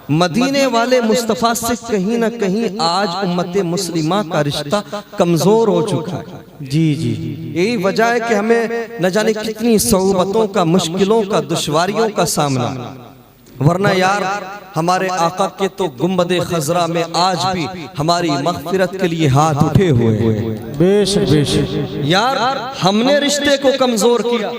مدینے والے مصطفیٰ سے کہیں نہ کہیں آج امت مسلمہ کا رشتہ کمزور ہو چکا ہے۔ جی جی یہی وجہ ہے کہ ہمیں نہ جانے کتنی صعوبتوں کا، مشکلوں کا، دشواریوں کا سامنا، ورنہ یار ہمارے آقا کے تو گنبد خضرا میں آج بھی ہماری مغفرت کے لیے ہاتھ اٹھے ہوئے ہیں۔ بے شک بے شک یار ہم نے رشتے کو کمزور کیا،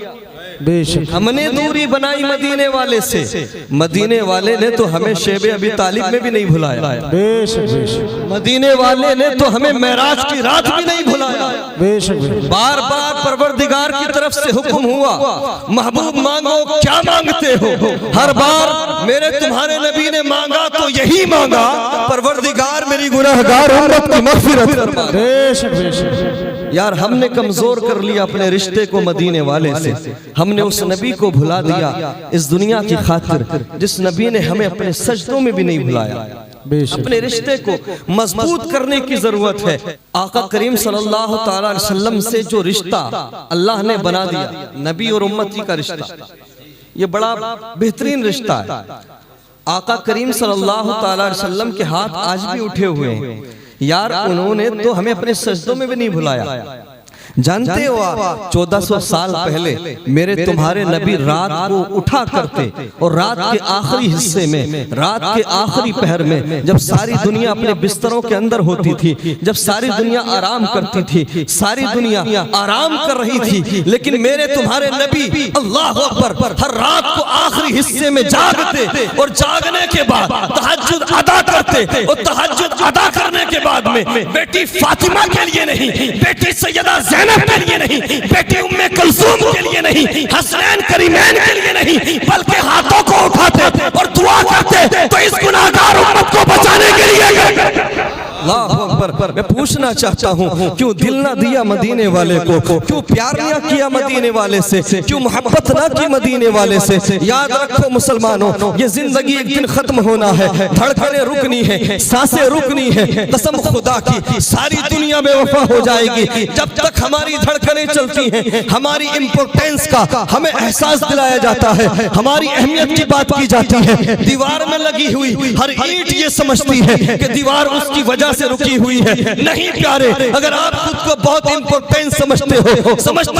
بے شک، ہم نے دوری بنائی مدینے والے سے، مدینے والے نے تو ہمیں شیب ابی طالب میں بھی نہیں بھلایا، بے شک بے شک، مدینے والے نے تو ہمیں معراج کی رات بھی نہیں بھلایا۔ بے شک، بار بار پروردگار کی طرف سے حکم ہوا، محبوب مانگو کیا مانگتے ہو؟ ہر بار میرے تمہارے نبی نے مانگا تو یہی مانگا، پروردگار میری گناہگار امت کی مغفرت فرما۔ بے شک بے شک، یار ہم نے کمزور کر لیا اپنے رشتے کو مدینے والے سے، ہم نے اس نبی کو بھلا دیا اس دنیا کی خاطر جس نبی نے ہمیں اپنے سجدوں میں بھی نہیں بھلایا۔ بے شک، اپنے رشتے کو مضبوط کرنے کی ضرورت ہے۔ آقا کریم صلی اللہ تعالی علیہ وسلم سے جو رشتہ اللہ نے بنا دیا، نبی اور امتی کا رشتہ، یہ بڑا بہترین رشتہ ہے۔ آقا کریم صلی اللہ تعالی علیہ وسلم کے ہاتھ آج بھی اٹھے ہوئے ہیں، یار انہوں نے تو ہمیں اپنے سجدوں میں بھی نہیں بھلایا۔ جانتے ہو آپ 1400 سال پہلے میرے تمہارے نبی رات کو اٹھا کرتے اور رات کے آخری حصے میں، رات کے آخری پہر میں، جب ساری دنیا اپنے بستروں کے اندر ہوتی تھی، جب ساری دنیا آرام کرتی تھی، ساری دنیا آرام کر رہی تھی، لیکن میرے تمہارے نبی اللہ اکبر ہر رات کو آخری حصے میں جاگتے اور جاگنے کے بعد تہجد ادا کرتے اور تہجد ادا کرنے کے بعد میں بیٹی فاطمہ کے لیے نہیں، بیٹی سیدہ زینب کے لیے نہیں، بیٹی ام کلثوم کے لیے نہیں، حسنین کریمین کے لیے نہیں، بلکہ ہاتھوں کو اٹھاتے اور دعا کرتے تو اس گناہگار امت کو بچانے کے لیے۔ اللہ اکبر، میں پوچھنا چاہتا ہوں کیوں دل نہ دیا مدینے والے کو، کیوں پیار نہ کیا مدینے والے سے، کیوں محبت نہ کی مدینے والے سے؟ یاد رکھو مسلمانوں، یہ زندگی ایک دن ختم ہونا ہے، دھڑکنیں رکنی ہیں، سانسیں رکنی ہیں، قسم خدا کی ساری دنیا میں وفا ہو جائے گی جب تک ہماری دھڑکنیں چلتی ہیں، ہماری امپورٹنس کا ہمیں احساس دلایا جاتا ہے، ہماری اہمیت کی بات کی جاتی ہے۔ دیوار میں لگی ہوئی ہر اینٹ یہ سمجھتی ہے کہ دیوار اس کی وجہ سے رکی ہوئی ہے، نہیں پیارے، اگر آپ خود کو بہت امپورٹنس سمجھتے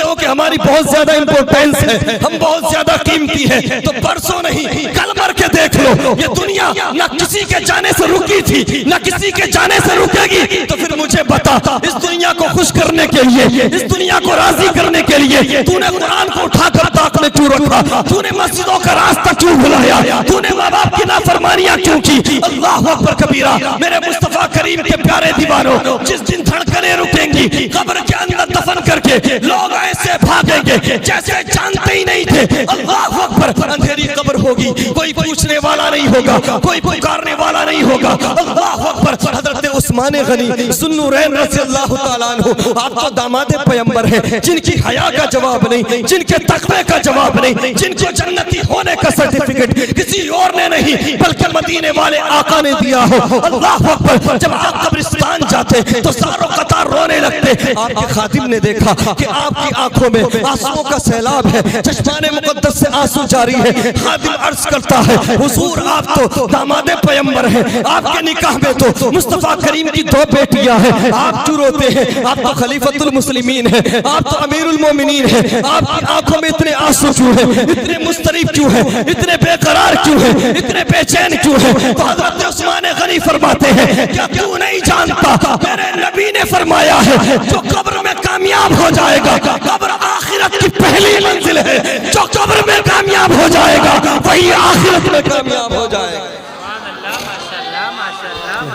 ہو کہ ہماری بہت زیادہ امپورٹنس ہے، ہم بہت زیادہ قیمتی ہیں، تو پرسوں نہیں کل مر کے دیکھ لو، یہ دنیا نہ کسی کے جانے سے رکی تھی نہ کسی کے جانے سے رکے گی، تو پھر مجھے بتا اس دنیا کو خوش کرنے کے لیے، اس دنیا کو راضی کرنے کے لیے تو نے قرآن کو اٹھا کر طاق میں کیوں رکھا؟ تو نے مسجدوں کا راستہ کیوں بھلایا؟ تو نے ماں باپ کی نافرمانیاں کیوں کی؟ اللہ اکبر کبیرہ، میرے مصطفیٰ کریم کے پیارے دیوانوں، جس دن دھڑکنیں رکیں گی قبر کے اندر دفن کر کے لوگ ایسے بھاگیں گے جیسے جانتے ہی نہیں تھے۔ اللہ اکبر، اندھیری قبر ہوگی، کوئی پوچھنے والا نہیں ہوگا، کوئی پکارنے والا نہیں ہوگا۔ اللہ اکبر، حضرت عثمان غنی ذو النورین رضی اللہ تعالیٰ عنہ، آپ تو داماد پیغمبر ہیں، جن کی حیا کا جواب نہیں، جن کے تقوی کا جواب نہیں، جن کو جنتی ہونے کا سرٹیفکیٹ کسی اور نے نہیں بلکہ مدینے والے آقا نے دیا ہو۔ اللہ اکبر، جب آپ قبرستان جاتے تو ساروں قطار رونے لگتے، آپ کے خادم نے دیکھا کہ آپ کی آنکھوں میں آنسوؤں کا سیلاب ہے، چشمان مقدس سے آنسو جاری ہے۔ خادم عرض کرتا ہے حضور آپ تو داماد پیغمبر ہیں، آپ کے نکاح میں تو مصطفیٰ کریم کی 2 بیٹیاں ہیں، آپ کیوں روتے ہیں؟ آپ تو خلیفۃ المسلمین ہیں، آپ تو امیر المومنین ہیں، آپ کی آنکھوں میں اتنے آنسو کیوں ہیں؟ اتنے مضطرب کیوں ہیں؟ اتنے بے قرار کیوں ہیں؟ اتنے بے چین کیوں ہیں؟ تو حضرت عثمان غنی فرماتے ہیں کیا تو نہیں جانتا میرے نبی نے فرمایا ہے جو قبر میں کامیاب ہو جائے گا، قبر آخرت کی پہلی منزل ہے، جو قبر میں کامیاب ہو جائے گا وہی آخرت میں کامیاب ہو جائے گا۔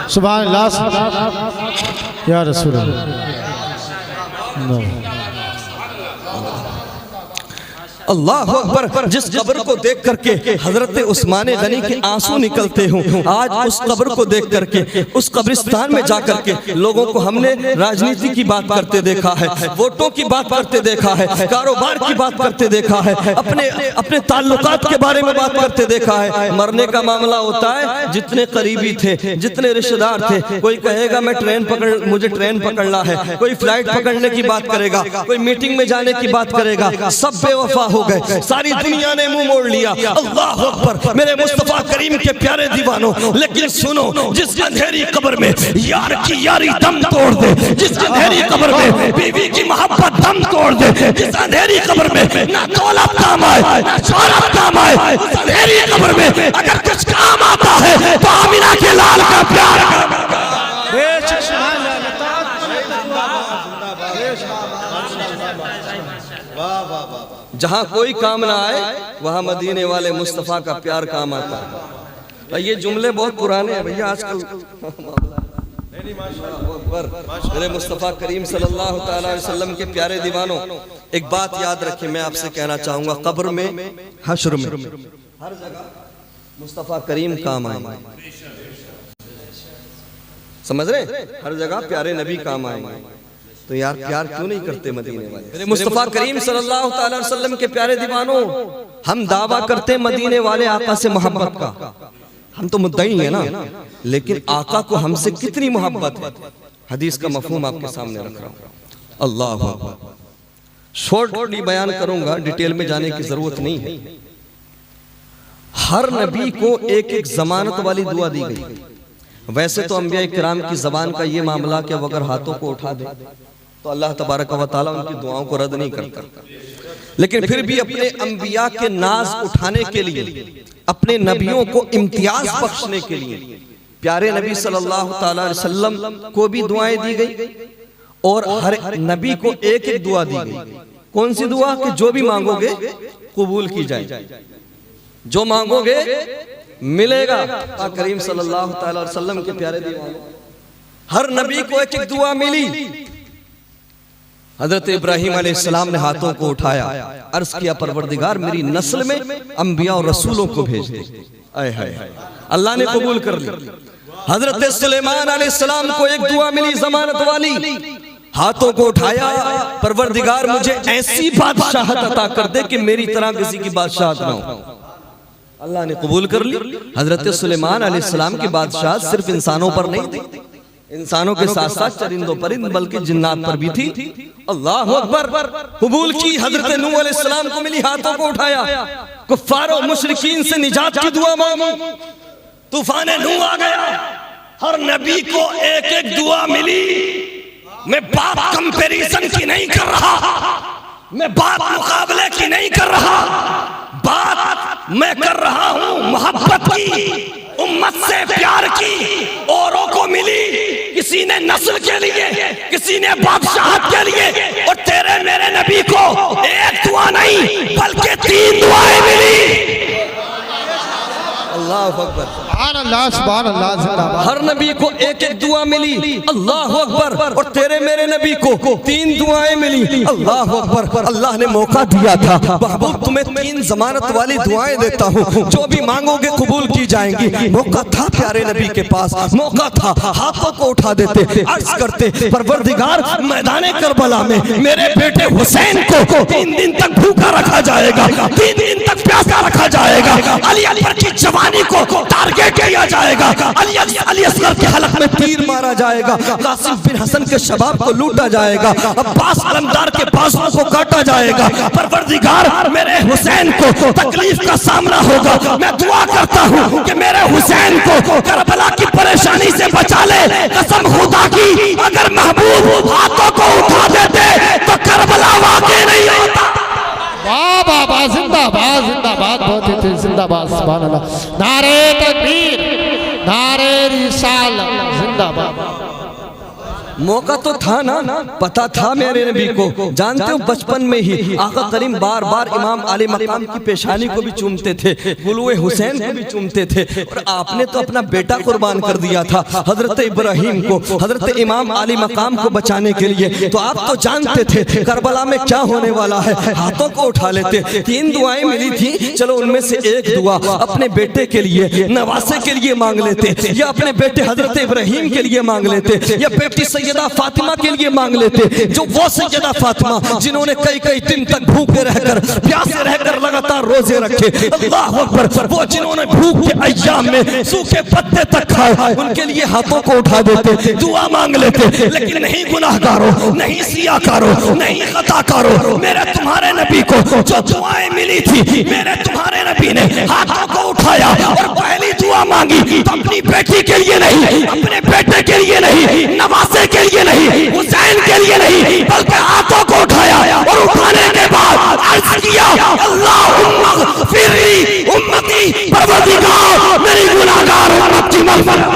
سبحان اللہ یا رسول اللہ۔ اللہ اکبر، جس قبر کو دیکھ کر کے حضرت عثمان غنی کے آنسو نکلتے ہوں، آج اس قبر کو دیکھ کر کے اس قبرستان میں جا کر کے لوگوں کو ہم نے راجنیتی کی بات کرتے دیکھا ہے، ووٹوں کی بات کرتے دیکھا ہے، کاروبار کی بات کرتے دیکھا ہے، اپنے تعلقات کے بارے میں بات کرتے دیکھا ہے۔ مرنے کا معاملہ ہوتا ہے، جتنے قریبی تھے، جتنے رشتہ دار تھے، کوئی کہے گا مجھے ٹرین پکڑنا ہے، کوئی فلائٹ پکڑنے کی بات کرے گا، کوئی میٹنگ میں جانے کی بات کرے گا، سب بے وفا ہو گئے، ساری دنیا نے منہ موڑ لیا، اللہ اکبر میرے مصطفیٰ کریم کے پیارے دیوانوں، لیکن سنو، جس اندھیری قبر میں یار کی یاری دم توڑ دے، جس اندھیری قبر میں بیوی کی محبت دم توڑ دے، جس اندھیری قبر میں نہ دولت کام آئے نہ شہرت کام آئے، اس اندھیری قبر میں اگر کچھ کام آتا ہے تو آمینہ کے لال کا پیار کام آتا ہے۔ جہاں کوئی کام نہ آئے وہاں مدینے والے مصطفیٰ کا پیار کام آتا ہے۔ یہ جملے بہت پرانے ہیں بھیا، آج کل میرے مصطفیٰ کریم صلی اللہ تعالیٰ علیہ وسلم کے پیارے دیوانوں، ایک بات یاد رکھیں، میں آپ سے کہنا چاہوں گا، قبر میں، حشر میں، ہر جگہ مصطفیٰ کریم کام آئیں گے، سمجھ رہے ہیں؟ ہر جگہ پیارے نبی کام آئیں گے، تو یار پیار کیوں نہیں کرتے مدینے والے؟ میرے مصطفیٰ کریم صلی اللہ تعالیٰ علیہ وسلم کے پیارے دیوانوں، ہم دعویٰ کرتے مدینے والے آقا سے محبت کا، ہم تو مدعی ہیں نا، لیکن آقا کو ہم سے کتنی محبت ہے؟ حدیث کا مفہوم آپ کے سامنے رکھ رہا ہوں، اللہ اکبر۔ شورٹلی بیان کروں گا، ڈیٹیل میں جانے کی ضرورت نہیں ہے۔ ہر نبی کو ایک ایک ضمانت والی دعا دی گئی۔ ویسے تو انبیاء کرام کی زبان کا یہ معاملہ کہ وہ اگر ہاتھوں کو اٹھا دے تو اللہ تبارک و تعالیٰ ان کی دعاؤں کو رد نہیں کرتا، لیکن پھر بھی اپنے انبیاء کے ناز اٹھانے کے لیے، اپنے نبیوں کو امتیاز بخشنے کے لیے پیارے نبی صلی اللہ تعالیٰ علیہ وسلم کو بھی دعائیں دی گئی، اور ہر نبی کو ایک ایک دعا دی گئی۔ کون سی دعا؟ کہ جو بھی مانگو گے قبول کی جائے، جو مانگو گے ملے گا۔ کریم صلی اللہ تعالیٰ علیہ وسلم کے پیارے دیوانوں، ہر نبی کو ایک ایک دعا ملی۔ حضرت ابراہیم علیہ السلام نے ہاتھوں کو اٹھایا، عرض کیا پروردگار میری نسل میں انبیاء اور رسولوں کو بھیج دے، آئے ہائے، اللہ نے قبول کر لی۔ حضرت سلیمان علیہ السلام کو ایک دعا ملی ضمانت والی، ہاتھوں کو اٹھایا، پروردگار مجھے ایسی بادشاہت عطا کر دے کہ میری طرح کسی کی بادشاہت نہ ہو، اللہ نے قبول کر لی۔ حضرت سلیمان علیہ السلام کی بادشاہت صرف انسانوں پر نہیں تھی، انسانوں کے ساتھ ساتھ چرندوں پرند بلکہ جنات پر بھی تھی، اللہ اکبر، قبول کی۔ حضرت نوح علیہ السلام کو ملی، ہاتھوں کو اٹھایا، کفار و مشرکین سے نجات کی دعا مانگی، طوفان نوح آ گیا۔ ہر نبی کو ایک ایک دعا ملی۔ میں بات کمپیریزن کی نہیں کر رہا، میں بات مقابلے کی نہیں کر رہا، بات میں کر رہا ہوں محبت کی، امت سے پیار کی۔ اوروں کو ملی، کسی نے نسل کے لیے، کسی نے بادشاہت کے لیے، اور تیرے میرے نبی کو ایک دعا نہیں بلکہ 3 دعائیں ملی۔ اللہ اکبر، سبحان اللہ، سبحان اللہ، زندہ باد۔ ہر نبی کو ایک ایک دعا ملی، اللہ اکبر، اور تیرے میرے نبی کو 3 دعائیں ملی، اللہ اکبر۔ اللہ نے موقع دیا تھا، محبوب تمہیں 3 ضمانت والی دعائیں دیتا ہوں، جو بھی مانگو گے قبول کی جائیں گی۔ موقع تھا پیارے نبی کے پاس، موقع تھا، ہاتھوں کو اٹھا دیتے، عرض کرتے پروردگار میدان کربلا میں میرے بیٹے حسین کو 3 دن تک بھوکا رکھا جائے گا، 3 دن تک پیاسا رکھا جائے گا، علی اکبر کی جوانی کو ٹارگیٹ کیا جائے گا، علی اصغر کے حلق میں تیر مارا جائے گا، قاسم بن حسن کے شباب کو لوٹا جائے گا، عباس علمدار کے بازوؤں کو کاٹا جائے گا۔ پروردگار میرے حسین کو تکلیف کا سامنا ہوگا، میں دعا کرتا ہوں کہ میرے حسین کو کربلا کی پریشانی سے بچا لے۔ قسم خدا کی اگر محبوب ہاتھوں کو اٹھا دیتے تو کربلا واقع نہیں ہوتا۔ واہ واہ واہ، زندہ باد، زندہ باد، بہت ہی تیز، زندہ باد، سبحان اللہ، نعرہ تکبیر، نعرہ رسالت، زندہ باد۔ موقع تو تھا نا، پتہ تھا میرے نبی کو، جانتے ہو بچپن میں ہی آقا کریم بار بار امام علی مقام کی پیشانی کو بھی چومتے تھے، گلوئے حسین کو بھی چومتے تھے، اور آپ نے تو اپنا بیٹا قربان کر دیا تھا حضرت ابراہیم کو، حضرت امام علی مقام کو بچانے کے لیے۔ تو آپ تو جانتے تھے کربلا میں کیا ہونے والا ہے، ہاتھوں کو اٹھا لیتے۔ 3 دعائیں ملی تھی، چلو ان میں سے ایک دعا اپنے بیٹے کے لیے، نواسے کے لیے مانگ لیتے، یا اپنے بیٹے حضرت ابراہیم کے لیے مانگ لیتے، یا بیٹی سیدہ فاطمہ کے لیے مانگ لیتے، جو وہ سیدہ فاطمہ جنہوں نے کئی دن تک بھوکے رہ کر پیاسے رہ کر لگاتار روزے رکھے، اللہ اکبر، وہ جنہوں نے بھوک کے ایام میں سوکھے پتے تک کھائے، ان کے لیے ہاتھوں کو اٹھا دیتے، دعا مانگ لیتے، لیکن نہیں گناہ گاروں، نہیں سیاہ کاروں، نہیں خطا کاروں، میرے تمہارے نبی کو جو دعائیں ملی تھی، میرے تمہارے نبی نے ہاتھوں کو اٹھایا اور پہلی دعا مانگی تو اپنی بیٹی کے لیے نہیں، اپنے بیٹے کے لیے نہیں، نواسے کے لیے نہیں، حسین کے لیے نہیں، بلکہ ہاتھوں کو اٹھایا اور اٹھانے کے بعد عرض کیا اللہم اغفر لی امتی، پروردگار میری گناہگار امت کی مغفرت۔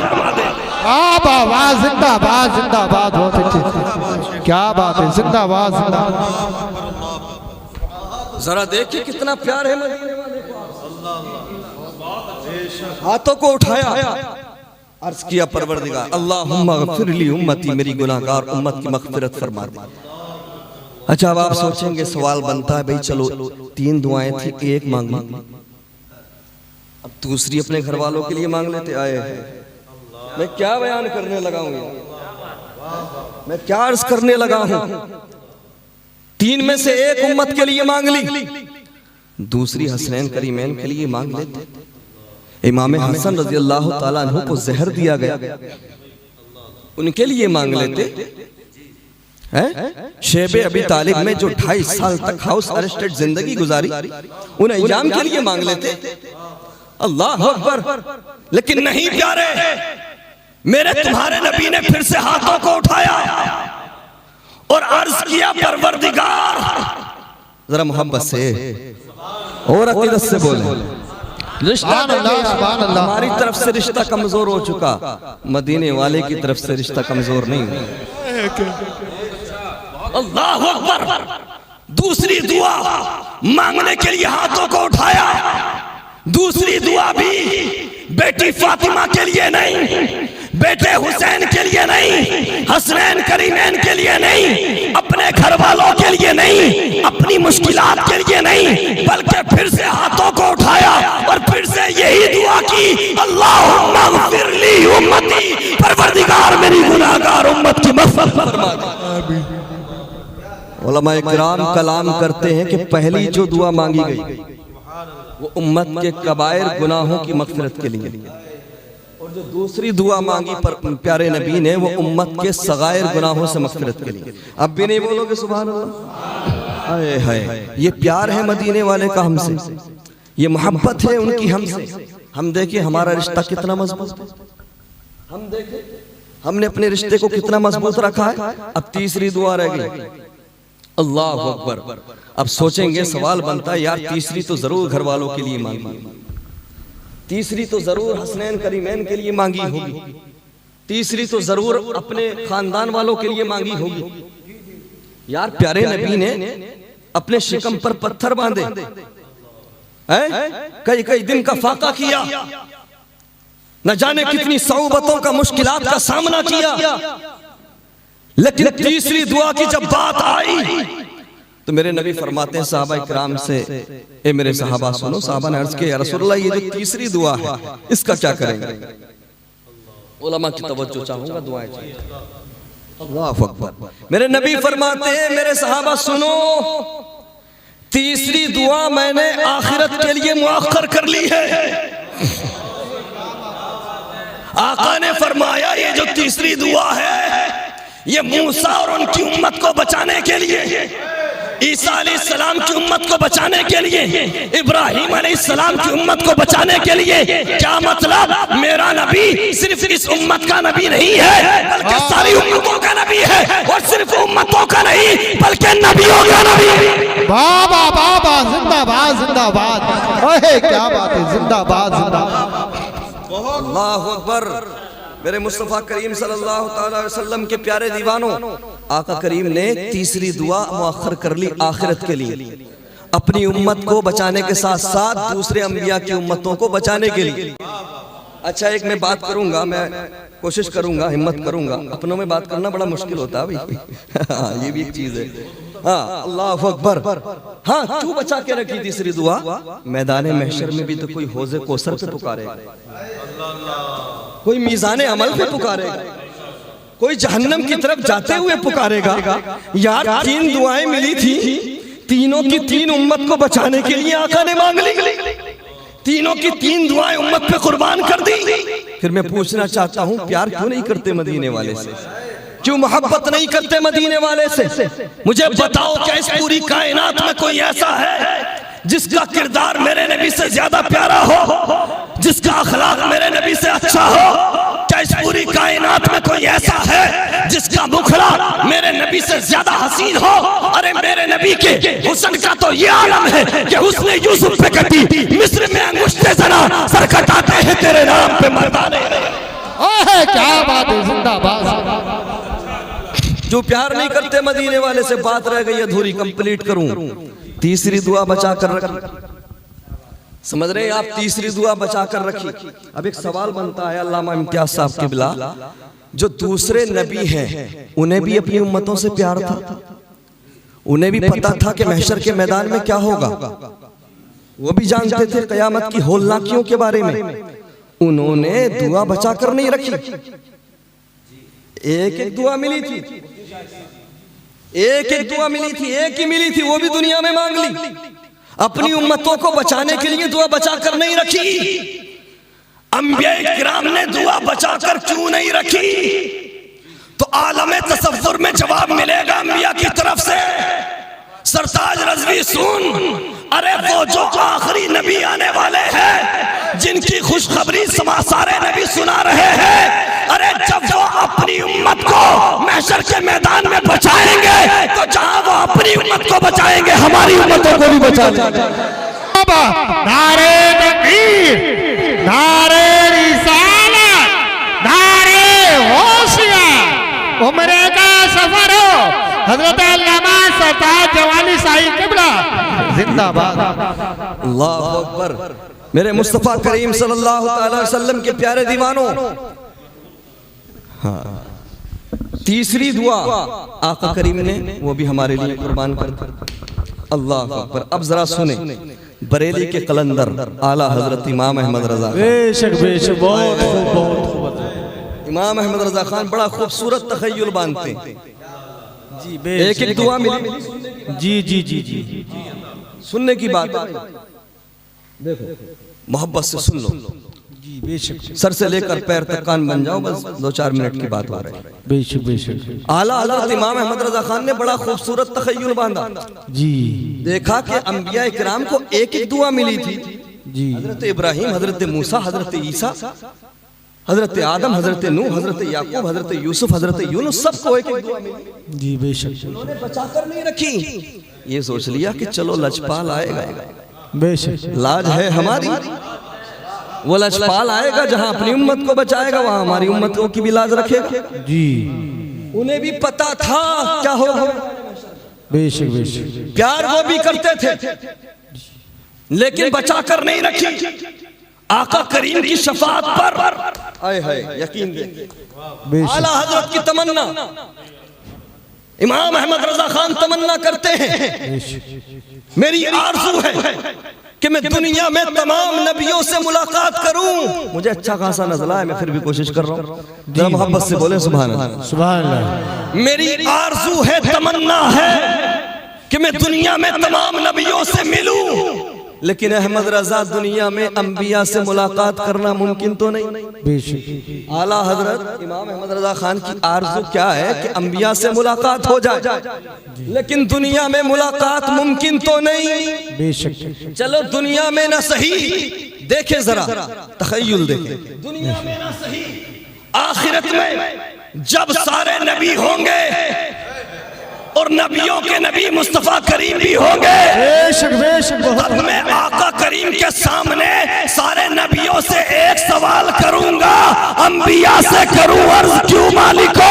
واہ واہ، زندہ باد زندہ باد، بہت اچھی، کیا بات ہے، زندہ باد زندہ باد۔ ذرا دیکھیں کتنا پیار ہے مدینے والے کو، ہاتھوں کو اٹھایا، عرض کیا پروردگار اللہم اغفر لی امتی، میری گناہگار امت کی مغفرت فرما دے۔ اچھا اب آپ سوچیں گے، سوال بنتا ہے بھئی چلو 3 دعائیں تھی، ایک مانگ لی، اب دوسری اپنے گھر والوں کے لیے مانگ لیتے۔ آئے میں کیا بیان کرنے لگا ہوں، میں کیا عرض کرنے لگا ہوں، 3 میں سے ایک امت کے لیے مانگ لی، دوسری حسنین کریمین کے لیے مانگ لیتے۔ امام حسن رضی اللہ تعالیٰ عنہ کو زہر دیا گیا، ان کے لیے مانگ لیتے۔ شیب ابی طالب میں جو 2.5 سال تک ہاؤس ارسٹڈ زندگی گزاری، ان ایام کے لیے مانگ لیتے۔ اللہ اکبر، لیکن نہیں پیارے، میرے تمہارے نبی نے پھر سے ہاتھوں کو اٹھایا اور عرض کیا پروردگار، ذرا محبت سے اور عقیدت سے بولیں، رشتہ ہماری طرف سے رشتہ کمزور ہو چکا، مدینے والے کی طرف سے رشتہ کمزور نہیں ہوا۔ اللہ اکبر، دوسری دعا مانگنے کے لیے ہاتھوں کو اٹھایا، دوسری دعا بھی بیٹی فاطمہ کے لیے نہیں، بیٹے حسین کے لیے نہیں، حسنین کریمین کے لیے نہیں، اپنے گھر والوں کے لیے نہیں، اپنی مشکلات کے لیے نہیں، بلکہ پھر سے ہاتھوں کو اٹھایا اور پھر سے یہی دعا کی اللہم اغفر لی امتی، پروردگار میری گناہگار امت کی مغفرت فرما دے۔ علماء کرام کلام کرتے ہیں کہ پہلی جو دعا مانگی گئی وہ امت کے کبائر گناہوں کی مغفرت کے لیے، اور جو دوسری دعا مانگی پر پیارے نبی نے وہ امت کے صغائر گناہوں سے مغفرت کے لیے۔ اب بھی نہیں بولو گے سبحان اللہ؟ آئے ہائے، یہ پیار ہے مدینے والے کا ہم سے، یہ محبت ہے ان کی ہم سے۔ ہم دیکھیں ہمارا رشتہ کتنا مضبوط ہے، ہم دیکھیں ہم نے اپنے رشتے کو کتنا مضبوط رکھا ہے۔ اب تیسری دعا رہ گئی، اللہ اکبر۔ اب سوچیں گے، سوال بنتا ہے یار تیسری تو ضرور گھر والوں کے لیے مانگی، تیسری تو ضرور حسنین کریمین کے لیے مانگی ہوگی، تیسری تو ضرور اپنے خاندان والوں کے لیے مانگی ہوگی۔ یار پیارے نبی نے اپنے شکم پر پتھر باندھے، کئی دن کا فاقہ کیا، نہ جانے کتنی صعوبتوں کا مشکلات کا سامنا کیا، لیکن تیسری دعا کی جب بات آئی تو میرے نبی فرماتے ہیں صحابہ اکرام سے، اے میرے صحابہ سنو۔ صحابہ نے عرض کیا یا رسول اللہ یہ جو تیسری دعا ہے اس کا کیا کریں گے؟ علماء کی توجہ چاہوں گا، دعائیں چاہیے۔ اللہ اکبر، میرے نبی فرماتے ہیں میرے صحابہ سنو، تیسری دعا میں نے آخرت کے لیے مؤخر کر لی ہے۔ آقا نے فرمایا یہ جو تیسری دعا ہے یہ موسیٰ اور ان کی امت کو بچانے کے لیے، عیسیٰ علیہ السلام کی امت کو بچانے کے لیے، ابراہیم علیہ السلام کی امت کو بچانے کے لیے۔ کیا مطلب؟ میرا نبی صرف اس امت کا نبی نہیں ہے بلکہ ساری امتوں کا نبی ہے، اور صرف امتوں کا نہیں بلکہ نبیوں کا نبی۔ بابا بابا، زندہ باد زندہ باد، اوہ کیا بات ہے، زندہ باد زندہ باد۔ اللہ اکبر، میرے مصطفیٰ کریم صلی اللہ تعالی وسلم کے پیارے دیوانوں، آقا کریم نے تیسری دعا مؤخر کر لی آخرت کے لیے، اپنی امت کو بچانے کے ساتھ ساتھ دوسرے انبیاء کی امتوں کو بچانے کے لیے۔ اچھا ایک میں بات کروں گا، میں کوشش کروں گا، ہمت کروں گا، اپنوں میں بات کرنا بڑا مشکل ہوتا ہے بھائی، یہ بھی ایک چیز ہے۔ ہاں اللہ اکبر، ہاں کیوں بچا کے رکھی تیسری دعا؟ میدان محشر میں بھی تو کوئی حوض کوثر پہ پکارے گا، کوئی میزان عمل پہ پکارے گا، کوئی جہنم کی طرف جاتے ہوئے پکارے گا یار 3 دعائیں ملی تھی تینوں کی 3 امت کو بچانے کے لیے آقا نے مانگ لی تینوں کی 3 دعائیں امت پہ قربان کر دی پھر میں پوچھنا چاہتا ہوں پیار کیوں نہیں کرتے مدینے والے سے کیوں محبت نہیں کرتے مدینے والے سے مجھے بتاؤ کیا اس پوری کائنات میں کوئی ایسا ہے جس کا کردار میرے نبی سے زیادہ پیارا ہو جس کا اخلاق میرے نبی سے اچھا ہو کیا اس پوری کائنات میں کوئی ایسا ہے جس کا مکھڑا میرے نبی سے زیادہ حسین ہو ارے میرے نبی کے حسن کا تو یہ عالم ہے کہ حسن یوسف پہ کٹی مصر میں انگشتے زنا سر کٹاتے ہیں تیرے نام پہ مردانے کیا بات ہے زندہ باد جو پیار نہیں کرتے مدینے والے سے بات رہ گئی ادھوری کمپلیٹ کروں تیسری دعا بچا کر رکھی سمجھ رہے ہیں آپ تیسری دعا بچا کر رکھی اب ایک سوال بنتا ہے علامہ امتیاز صاحب کے بلا جو دوسرے نبی ہیں انہیں بھی اپنی امتوں سے پیار تھا انہیں بھی پتا تھا کہ محشر کے میدان میں کیا ہوگا وہ بھی جانتے تھے قیامت کی ہولناکیوں کے بارے میں انہوں نے دعا بچا کر نہیں رکھی ایک دعا ملی تھی ایک دعا ملی تھی ایک ہی ملی تھی وہ بھی دنیا میں مانگ لی اپنی امتوں کو بچانے کے لیے دعا بچا کر نہیں رکھی انبیاء کرام نے دعا بچا کر کیوں نہیں رکھی تو عالم تصور میں جواب ملے گا انبیاء کی طرف سے سرتاج رضوی سن ارے وہ جو آخری نبی آنے والے ہیں جن کی خوشخبری سارے نبی سنا رہے ہیں ارے جب وہ اپنی امت کو محشر کے میدان میں بچائیں گے تو جہاں وہ اپنی امت کو بچائیں گے ہماری امتوں کو بھی بچا لیں گے نعرہ تکبیر نعرہ رسالت نعرہ غوثیہ عمرے کا سفر ہو حضرت علامہ سرتاج جوانی صاحب قبلہ زندہ باد اللہ اکبر میرے مصطفیٰ کریم صلی اللہ علیہ وسلم کے پیارے دیوانوں تیسری دعا آقا کریم نے وہ بھی ہمارے لیے قربان کر اللہ اکبر اب ذرا سنیں بریلی کے قلندر اعلیٰ حضرت امام احمد رضا بے شک بہت خوب امام احمد رضا خان بڑا خوبصورت تخیل باندھتے ہیں جی بے ایک دعا ملی جی جی جی جی سننے کی بات دیکھو محبت سے سن لو جی بے شک سر سے لے کر پیر تک کان بن جاؤ بس 2-4 منٹ کی بات ہو رہی ہے بے شک بے شک اعلیٰ حضرت امام احمد رضا خان نے بڑا خوبصورت تخیل باندھا جی دیکھا کہ انبیاء کرام کو ایک دعا ملی تھی جی حضرت ابراہیم حضرت موسیٰ حضرت عیسیٰ حضرت آدم حضرت نوح حضرت یعقوب حضرت یوسف حضرت یونس سب کو ایک دعا ملی جی بے شک انہوں نے بچا کر نہیں رکھی یہ سوچ لیا کہ چلو لجپال آئے گا بے شک لاج ہے ہماری وہ لجپال آئے گا جہاں اپنی امت کو بچائے گا وہاں ہماری امتوں کی بھی لاج رکھے گا جی انہیں بھی پتا تھا کیا ہوگا بے شک بے شک پیار وہ بھی کرتے تھے لیکن بچا کر نہیں رکھی آقا کریم کی شفاعت پر آئے ہائے یقین دے بے شک اعلیٰ حضرت کی تمنا امام احمد رضا خان تمنا کرتے ہیں میری آرزو ہے کہ میں دنیا میں تمام نبیوں سے ملاقات کروں مجھے اچھا خاصا نزلہ ہے میں پھر بھی کوشش کر رہا ہوں ذرا محبت سے بولیں سبحان اللہ سبحان اللہ میری آرزو ہے تمنا ہے کہ میں دنیا میں تمام نبیوں سے ملوں لیکن احمد رضا دنیا میں انبیاء سے ملاقات کرنا ممکن تو نہیں بے شک اعلیٰ حضرت امام احمد رضا خان کی آرزو کیا ہے کہ انبیاء سے ملاقات ہو جائے لیکن دنیا میں ملاقات ممکن تو نہیں بے شک چلو دنیا میں نہ صحیح دیکھیں ذرا تخیل دیکھیں دنیا میں نہ صحیح آخرت میں جب سارے نبی ہوں گے اور نبیوں کے نبی مصطفیٰ کریم بھی ہوں گے بے شک تب میں آقا کریم کے سامنے سارے نبیوں سے ایک سوال کروں گا انبیاء سے کروں عرض کیوں مالکو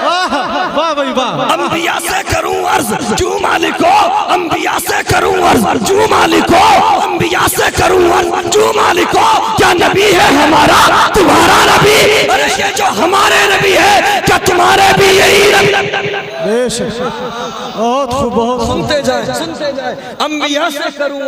انبیاء سے کروں عرض کیوں مالکو انبیاء سے کروں عرض کیوں مالکو انبیاء سے کروں عرض کیوں مالکو کیا نبی ہے ہمارا تمہارا نبی ارے یہ جو ہمارے نبی ہے کیا تمہارے بھی یہی نبی بے شک بہت خوب بہت سنتے جائیں انبیاء سے کروں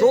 2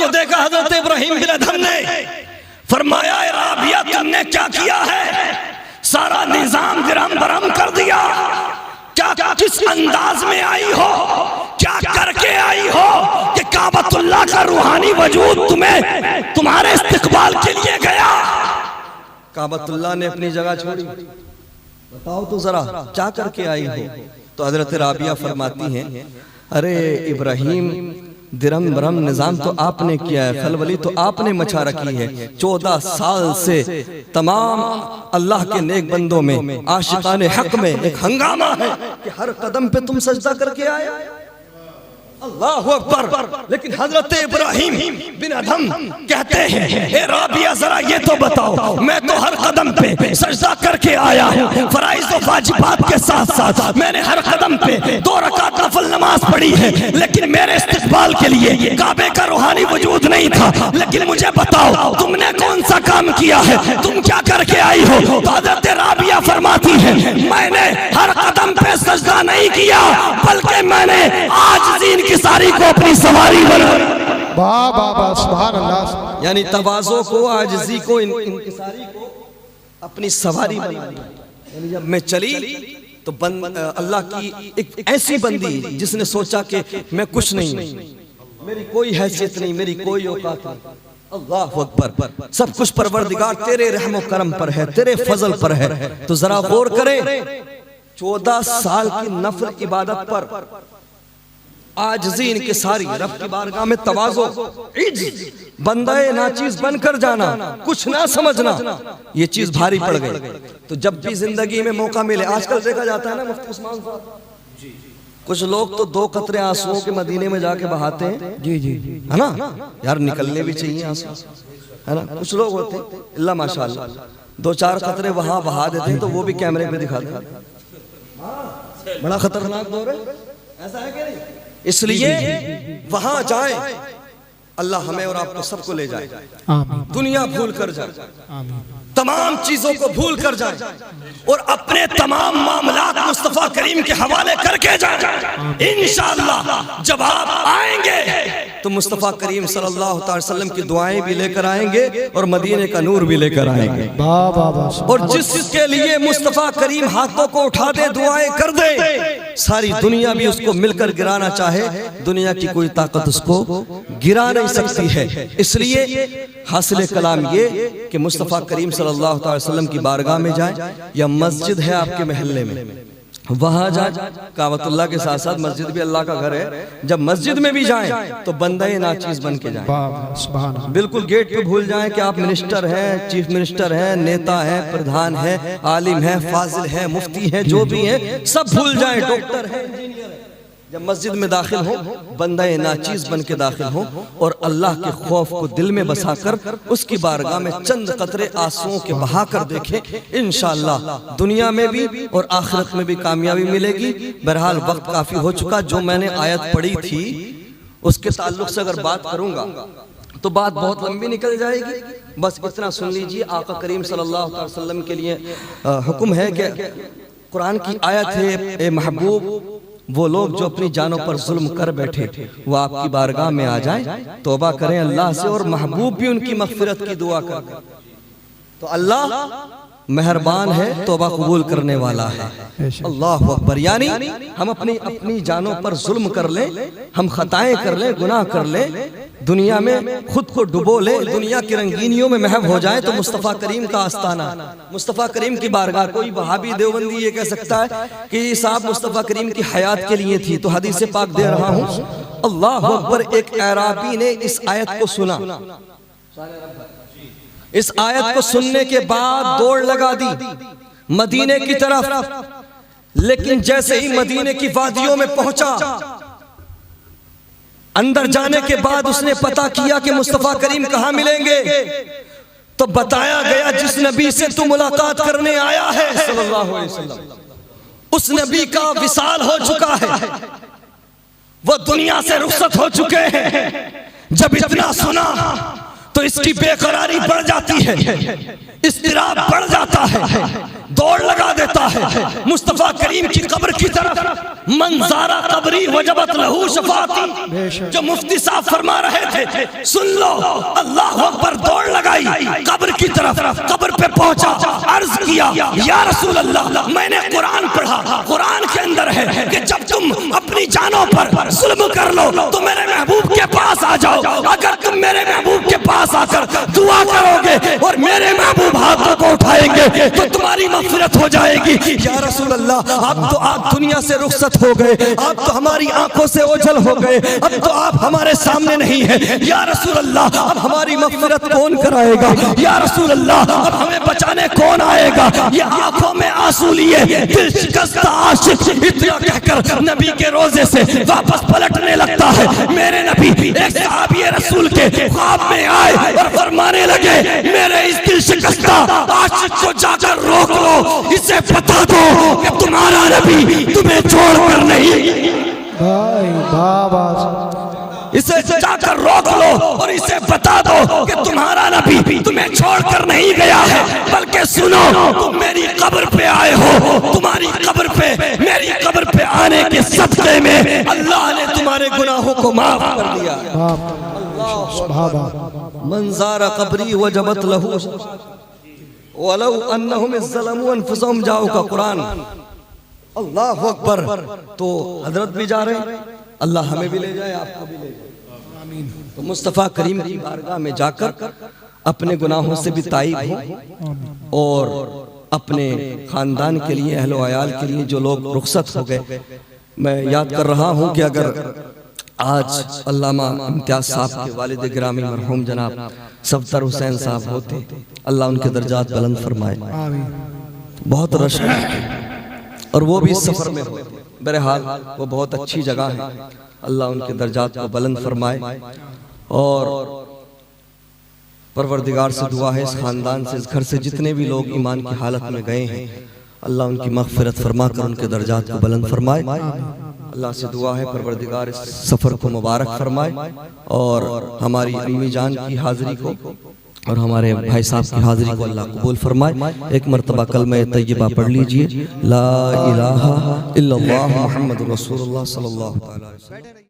کو دیکھا حضرت ابراہیم بن ادھم نے، فرمایا اے رابعہ تم نے کیا کیا ہے؟ سارا نظام درہم برہم کر دیا، کیا کس انداز میں آئی ہو، کیا کر کے آئی ہو کہ کعبۃ اللہ کا روحانی وجود تمہارے استقبال کے لیے گیا؟ کعبۃ اللہ نے اپنی جگہ چھوڑی، بتاؤ تو ذرا کیا کر کے آئی ہو؟ تو حضرت رابعہ فرماتی ہیں ارے ابراہیم درہم برہم نظام تو آپ نے کیا ہے، خلولی تو آپ نے مچا رکھی ہے، 14 سال سے تمام اللہ کے نیک بندوں میں عاشقان حق میں ایک ہنگامہ ہے کہ ہر قدم پہ تم سجدہ کر کے آئے۔ اللہ اکبر۔ لیکن حضرت ابراہیم بن ادھم کہتے ہیں اے رابعہ ذرا یہ تو بتاؤ، میں تو ہر قدم پہ سجدہ کر کے آیا ہوں، فرائض و واجبات کے ساتھ ساتھ میں نے ہر قدم پہ 2 رکعت نفل نماز پڑھی ہے، لیکن میرے استقبال کے لیے کعبے کا روحانی وجود نہیں تھا۔ لیکن مجھے بتاؤ تم نے کون سا کام کیا ہے، تم کیا کر کے آئی ہو؟ تو حضرت رابعہ فرماتی ہیں میں نے ہر قدم پہ سجدہ نہیں کیا، بلکہ میں نے عاجزین کی ساری کو اپنی سواری بنا۔ واہ واہ واہ سبحان اللہ۔ یعنی تواضع کو، عاجزی کو، انکساری کو اپنی سواری بنا لیا۔ یعنی جب میں چلی تو اللہ کی ایک ایسی بندی جس نے سوچا کہ میں کچھ نہیں ہوں، میری کوئی حیثیت نہیں، میری کوئی اوقات نہیں، اللہ اکبر، سب کچھ پروردگار تیرے رحم و کرم پر ہے، تیرے فضل پر ہے۔ تو ذرا غور کریں، 14 سال کی نفل عبادت پر عاجزی انکساری، رب کی بارگاہ میں تواضع، عجز، بندہ ناچیز بن کر جانا، کچھ نہ سمجھنا، یہ چیز بھاری پڑ گئی۔ تو جب بھی زندگی میں موقع ملے، آج کل دیکھا جاتا ہے نا مفتی عثمان صاحب، کچھ لوگ تو 2 قطرے آنسوؤں کے مدینے میں جا کے بہاتے ہیں، جی جی ہے نا، یار نکلنے بھی چاہیے آنسو، ہے نا۔ کچھ لوگ ہوتے ہیں اللہ ماشاءاللہ 2-4 قطرے وہاں بہا دیتے ہیں تو وہ بھی کیمرے پہ دکھاتے ہیں، بڑا خطرناک دور ہے، ایسا ہے کہ نہیں؟ اس لیے وہاں جائیں، اللہ ہمیں اور آپ کو سب کو لے جائے، دنیا بھول کر جائے، تمام چیزوں کو بھول کر جائیں اور اپنے تمام معاملات مصطفیٰ کریم کے حوالے کر کے جائیں۔ انشاءاللہ جب آپ آئیں گے تو مصطفیٰ کریم صلی اللہ علیہ وسلم کی دعائیں بھی لے کر آئیں گے اور مدینے کا نور بھی لے کر آئیں گے، اور جس کے لیے مصطفیٰ کریم ہاتھوں کو اٹھا دے، دعائیں کر دے، ساری دنیا بھی اس کو مل کر گرانا چاہے، دنیا کی کوئی طاقت اس کو گرا نہیں سکتی ہے۔ اس لیے حاصل کلام یہ کہ مصطفیٰ کریم صلی اللہ علیہ وسلم کی بارگاہ میں جائیں، یا مسجد ہے آپ کے محلے میں وہاں جائیں، کعبۃ اللہ کے ساتھ ساتھ مسجد بھی اللہ کا گھر ہے، جب مسجد میں بھی جائیں تو بندہ ناچیز بن کے جائیں، بالکل گیٹ پہ بھول جائیں کہ آپ منسٹر ہیں، چیف منسٹر ہیں، نیتا ہیں، پردھان ہیں، عالم ہیں، فاضل ہیں، مفتی ہیں، جو بھی ہیں سب بھول جائیں، ڈاکٹر ہیں، انجینئر ہیں۔ جب مسجد میں داخل ہو بندہ ناچیز بن کے داخل ہو اور اللہ کے خوف کو دل میں بسا کر اس کی بارگاہ میں چند قطرے آنسوؤں کے بہا کر دیکھیں، انشاءاللہ دنیا میں بھی اور آخرت میں بھی کامیابی ملے گی۔ بہرحال وقت کافی ہو چکا، جو میں نے آیت پڑھی تھی اس کے تعلق سے اگر بات کروں گا تو بات بہت لمبی نکل جائے گی، بس اتنا سن لیجئے۔ آقا کریم صلی اللہ علیہ وسلم کے لیے حکم ہے کہ قرآن کی آیت ہے اے محبوب وہ لوگ جو اپنی جانوں پر ظلم کر بیٹھے وہ آپ کی بارگاہ میں آ جائیں، توبہ کریں اللہ سے، اور محبوب بھی ان کی مغفرت کی دعا کریں، تو اللہ مہربان ہے، توبہ قبول کرنے والا ہے۔ اللہ اکبر۔ یعنی ہم اپنی جانوں پر ظلم کر لیں، ہم خطائیں کر لیں، گناہ کر لیں، دنیا میں خود کو ڈبو لیں، دنیا کی رنگینیوں میں محو ہو جائیں، تو مصطفیٰ کریم کا آستانہ، مصطفیٰ کریم کی بارگاہ، کوئی وہابی دیوبندی یہ کہہ سکتا ہے کہ یہ صاحب مصطفیٰ کریم کی حیات کے لیے تھی، تو حدیث پاک دے رہا ہوں۔ اللہ اکبر۔ ایک اعرابی نے اس آیت کو سنا، اس آیت کو سننے کے بعد دوڑ لگا دی مدینے کی طرف، لیکن جیسے ہی مدینے کی وادیوں میں پہنچا، اندر جانے کے بعد اس نے پتا کیا کہ مصطفیٰ کریم کہاں ملیں گے، تو بتایا گیا جس نبی سے تو ملاقات کرنے آیا ہے صلی اللہ علیہ وسلم، اس نبی کا وصال ہو چکا ہے، وہ دنیا سے رخصت ہو چکے ہیں۔ جب اتنا سنا تو اس کی بے قراری بڑھ جاتی ہے، اضطراب بڑھ جاتا ہے، دوڑ لگا دیتا ہے مصطفیٰ کریم کی قبر کی طرف، منظارہ قبری وجبت لہو شفاعتی، جو مفتی صاحب فرما رہے تھے سن لو، اللہ اکبر دوڑ لگائی قبر کی طرف، قبر پہ پہنچا، عرض کیا یا رسول اللہ میں نے قرآن پڑھا، قرآن کے اندر ہے کہ جب تم اپنی جانوں پر ظلم کر لو تو میرے محبوب کے پاس آ جاؤ، اگر تم میرے محبوب کے پاس آ کر دعا کرو گے اور میرے محبوب ہاتھوں کو اٹھائیں گے تو تمہاری مغفرت ہو جائے گی۔ یا رسول اللہ آپ تو آپ دنیا سے رخصت ہو گئے، آپ تو ہماری آنکھوں سے اوجھل ہو گئے، اب تو آپ ہمارے سامنے نہیں ہیں، یا رسول اللہ اب ہماری مغفرت کون کرائے گا؟ یا رسول اللہ اب ہمیں بچانے کون آئے گا؟ یہ آنکھوں میں آنسو لیے دل شکستہ عاشق اتنا کہہ کر نبی کے روزے سے واپس پلٹنے لگتا ہے۔ میرے نبی ایک صحابی رسول کے خواب میں آئے اور فرمانے لگے میرے اس دل شکستہ عاشق کو جا کر روک لو، اسے بتا دو کہ تمہارا نبی تمہیں چھوڑ کر نہیں، بھائی بابا اسے جا کر روک لو اور اسے بتا دو کہ تمہارا نبی تمہیں چھوڑ کر نہیں گیا ہے، بلکہ سنو تم میری قبر پہ آئے ہو، تمہاری قبر پہ میری قبر پہ آنے کے صدقے میں اللہ نے تمہارے گناہوں کو معاف کر دیا۔ منظار قبری وجبت لہو ولو انہم الظلموا انفسهم جاؤ کا قرآن، اللہ اکبر۔ تو حضرت بھی جا رہے ہیں، اللہ ہمیں بھی لے جائے، آپ کو بھی لے جائے۔ تو مصطفیٰ کریم کی بارگاہ میں جا کر اپنے گناہوں سے بھی تائب ہوں اور اپنے خاندان کے لیے، اہل و عیال کے لیے جو لوگ رخصت ہو گئے، میں یاد کر رہا ہوں کہ اگر آج علامہ امتیاز صاحب کے والد گرامی مرحوم جناب صفدر حسین صاحب ہوتے، اللہ ان کے درجات بلند فرمائے، بہت رش ہے اور وہ بھی اس سفر میں ہوتے، بہرحال وہ بہت اچھی جگہ ہے، اللہ ان کے درجات کو بلند فرمائے۔ اور پروردگار سے دعا ہے اس خاندان سے، اس گھر سے جتنے بھی لوگ ایمان کی حالت میں گئے ہیں، اللہ ان کی مغفرت فرما کر ان کے درجات کو بلند فرمائے۔ اللہ سے دعا ہے پروردگار اس سفر کو مبارک فرمائے اور ہماری امی جان کی حاضری کو اور ہمارے بھائی صاحب کی حاضری کو اللہ قبول فرمائے۔ ایک مرتبہ کلمہ طیبہ پڑھ لیجئے، لا الہ الا اللہ محمد رسول اللہ صلی اللہ علیہ وسلم۔